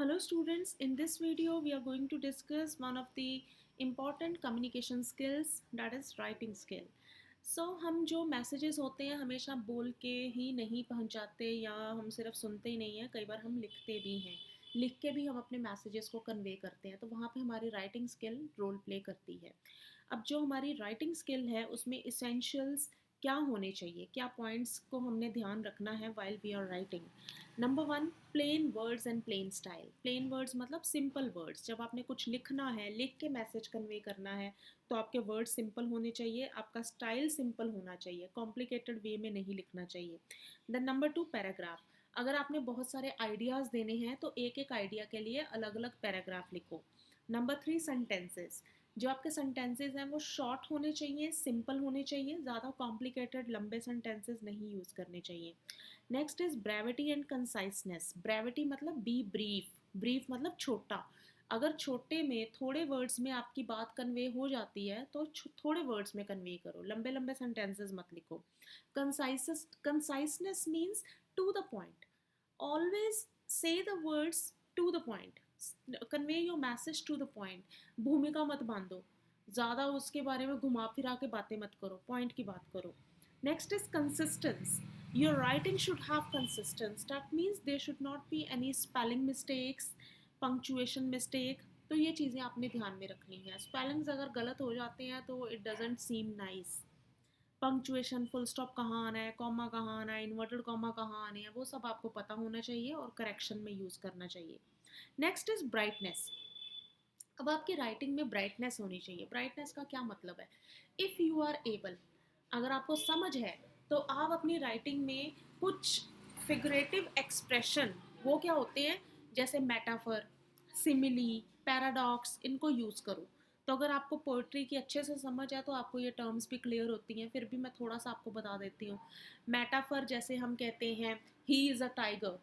Hello students, in this video we are going to discuss one of the important communication skills, that is writing skill. So हम जो messages होते हैं हमेशा बोल के ही नहीं पहुंचाते या हम सिर्फ सुनते ही नहीं हैं, कई बार हम लिखते भी हैं। लिख के भी हम अपने मैसेजेस को कन्वे करते हैं, तो वहाँ पे हमारी राइटिंग स्किल रोल प्ले करती है। अब जो हमारी राइटिंग स्किल है उसमें इसेंशियल्स क्या होने चाहिए, क्या पॉइंट्स को हमने ध्यान रखना है while we are writing. Number one, plain words and plain style. Plain words मतलब सिंपल वर्ड्स। जब आपने कुछ लिखना है, लिख के मैसेज कन्वे करना है, तो आपके वर्ड्स सिंपल होने चाहिए, आपका स्टाइल सिंपल होना चाहिए, कॉम्प्लिकेटेड वे में नहीं लिखना चाहिए। Then number two, paragraph. अगर आपने बहुत सारे आइडियाज़ देने हैं तो एक एक आइडिया के लिए अलग अलग पैराग्राफ लिखो। Number three, sentences. जो आपके सेंटेंसेस हैं वो शॉर्ट होने चाहिए, सिंपल होने चाहिए, ज़्यादा कॉम्प्लिकेटेड लंबे सेंटेंसेस नहीं यूज़ करने चाहिए। Next is brevity and conciseness. Brevity मतलब बी ब्रीफ, ब्रीफ मतलब छोटा। अगर छोटे में थोड़े वर्ड्स में आपकी बात कन्वे हो जाती है तो थोड़े वर्ड्स में कन्वे करो, लंबे लंबे सेंटेंसेस मत लिखो। Conciseness means to the point, always say the words to the point, convey your message to the point. भूमिका मत बांधो, ज़्यादा उसके बारे में घुमा फिरा के बातें मत करो, पॉइंट की बात करो। Next is consistence. Your writing should have consistence. That means there should not be any spelling mistakes, punctuation mistake. तो ये चीज़ें आपने ध्यान में रखनी है। स्पेलिंग्स अगर गलत हो जाते हैं तो it doesn't seem nice. Punctuation, full stop कहाँ आना है, कॉमा कहाँ आना है, इन्वर्टेड कॉमा कहाँ आने हैं, वो सब आपको पता होना चाहिए और करेक्शन में यूज़ करना चाहिए। Next is brightness. अब आपकी राइटिंग में ब्राइटनेस होनी चाहिए। ब्राइटनेस का क्या मतलब है? इफ़ यू आर एबल, अगर आपको समझ है तो आप अपनी राइटिंग में कुछ फिगरेटिव एक्सप्रेशन, वो क्या होते हैं, जैसे मेटाफर, सिमिली, पैराडॉक्स, इनको यूज़ करो। तो अगर आपको पोइट्री की अच्छे से समझ है तो आपको ये टर्म्स भी क्लियर होती हैं, फिर भी मैं थोड़ा सा आपको बता देती हूँ। मेटाफर जैसे हम कहते हैं ही इज़ अ टाइगर,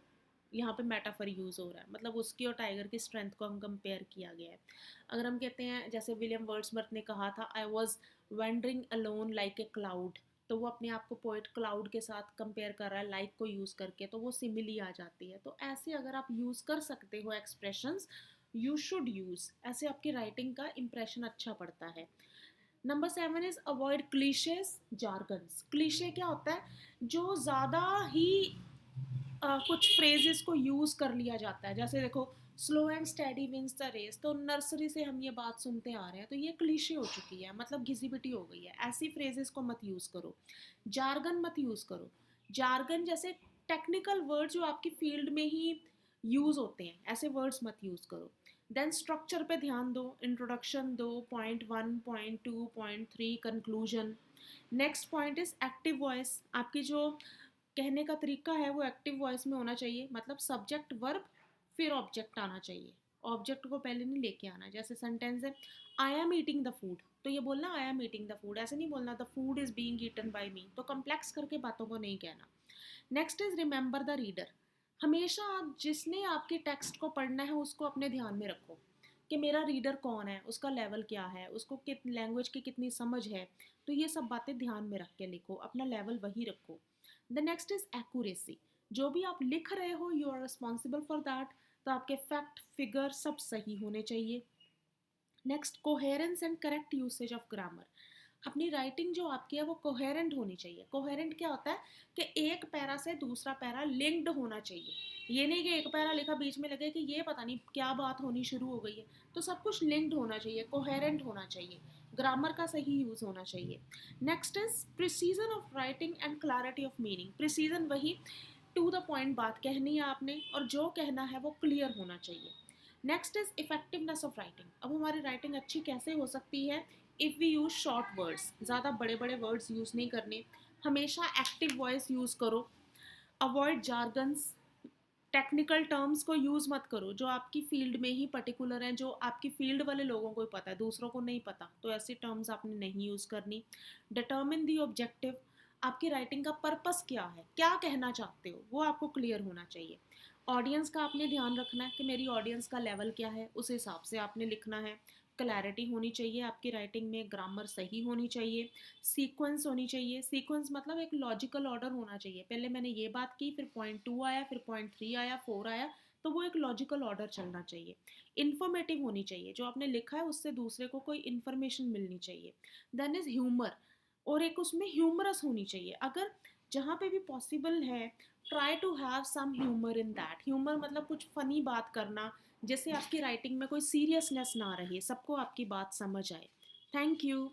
यहाँ पे मेटाफर यूज़ हो रहा है, मतलब उसकी और टाइगर की स्ट्रेंथ को हम कंपेयर किया गया है। अगर हम कहते हैं जैसे विलियम वर्ड्सवर्थ ने कहा था, I was wandering alone like a cloud, तो वो अपने आप को पोइट क्लाउड के साथ कंपेयर कर रहा है लाइक को यूज़ करके, तो वो सिमिली आ जाती है। तो ऐसे अगर आप यूज़ कर सकते हो एक्सप्रेशंस, यू शुड यूज़, ऐसे आपकी राइटिंग का इंप्रेशन अच्छा पड़ता है। Number seven is avoid clichés, jargons. Cliché क्या होता है? जो ज़्यादा ही कुछ फ्रेजेस को यूज़ कर लिया जाता है, जैसे देखो slow and steady wins the race, तो नर्सरी से हम ये बात सुनते आ रहे हैं, तो ये क्लीशे हो चुकी है, मतलब घिसी पिटी हो गई है। ऐसी फ्रेजेस को मत यूज़ करो, जार्गन मत यूज़ करो। जार्गन जैसे टेक्निकल वर्ड जो आपकी फील्ड में ही यूज़ होते हैं, ऐसे वर्ड्स मत यूज़ करो। देन स्ट्रक्चर पे ध्यान दो, इंट्रोडक्शन दो, point one, point two, point three, conclusion. Next point is active voice. आपकी जो कहने का तरीका है वो एक्टिव वॉइस में होना चाहिए, मतलब सब्जेक्ट वर्ब फिर ऑब्जेक्ट आना चाहिए, ऑब्जेक्ट को पहले नहीं लेके आना। जैसे सेंटेंस है I am eating the food, तो ये बोलना I am eating the food, ऐसे नहीं बोलना the food is being eaten by me, तो कम्प्लेक्स करके बातों को नहीं कहना। Next is remember the reader. हमेशा आप जिसने आपके टेक्स्ट को पढ़ना है उसको अपने ध्यान में रखो कि मेरा रीडर कौन है, उसका लेवल क्या है, उसको कित लैंग्वेज की कितनी समझ है, तो ये सब बातें ध्यान में रख के लिखो, अपना लेवल वही रखो। The next is accuracy. जो भी आप लिख रहे हो you are responsible for that, तो आपके फैक्ट फिगर सब सही होने चाहिए। Next, coherence and correct usage of grammar. अपनी राइटिंग जो आपकी है वो कोहेरेंट होनी चाहिए। कोहेरेंट क्या होता है कि एक पैरा से दूसरा पैरा लिंक्ड होना चाहिए। ये नहीं कि एक पैरा लिखा बीच में लगे कि ये पता नहीं क्या बात होनी शुरू हो गई है, तो सब कुछ लिंक्ड होना चाहिए, कोहेरेंट होना चाहिए, ग्रामर का सही यूज़ होना चाहिए। Next is precision of writing and clarity of meaning. Precision वही, टू द पॉइंट बात कहनी है आपने और जो कहना है वो क्लियर होना चाहिए। Next is effectiveness of writing. अब हमारी राइटिंग अच्छी कैसे हो सकती है? If we use short words, ज़्यादा बड़े बड़े वर्ड्स यूज़ नहीं करने, हमेशा एक्टिव वॉइस यूज़ करो, अवॉइड जार्गन्स, टेक्निकल टर्म्स को यूज़ मत करो जो आपकी फील्ड में ही पर्टिकुलर हैं, जो आपकी फील्ड वाले लोगों को ही पता है, दूसरों को नहीं पता, तो ऐसी टर्म्स आपने नहीं यूज़ करनी। Determine the objective. आपकी राइटिंग का पर्पस क्या है, क्या कहना चाहते हो, वो आपको क्लियर होना चाहिए। ऑडियंस का आपने ध्यान रखना है कि मेरी ऑडियंस का लेवल क्या है, उस हिसाब से आपने लिखना है। क्लैरिटी होनी चाहिए आपकी राइटिंग में, ग्रामर सही होनी चाहिए, सीक्वेंस होनी चाहिए। सीक्वेंस मतलब एक लॉजिकल ऑर्डर होना चाहिए, पहले मैंने ये बात की, फिर पॉइंट टू आया, फिर पॉइंट थ्री आया, फोर आया, तो वो एक लॉजिकल ऑर्डर चलना चाहिए, इन्फॉर्मेटिव होनी चाहिए, जो आपने लिखा है उससे दूसरे को कोई इन्फॉर्मेशन मिलनी चाहिए। देन इज़ ह्यूमर, और एक उसमें ह्यूमरस होनी चाहिए, अगर जहाँ पे भी पॉसिबल है try to have some humour in that. Humour मतलब कुछ फ़नी बात करना, जैसे आपकी राइटिंग में कोई सीरियसनेस ना रहे, सबको आपकी बात समझ आए। Thank you.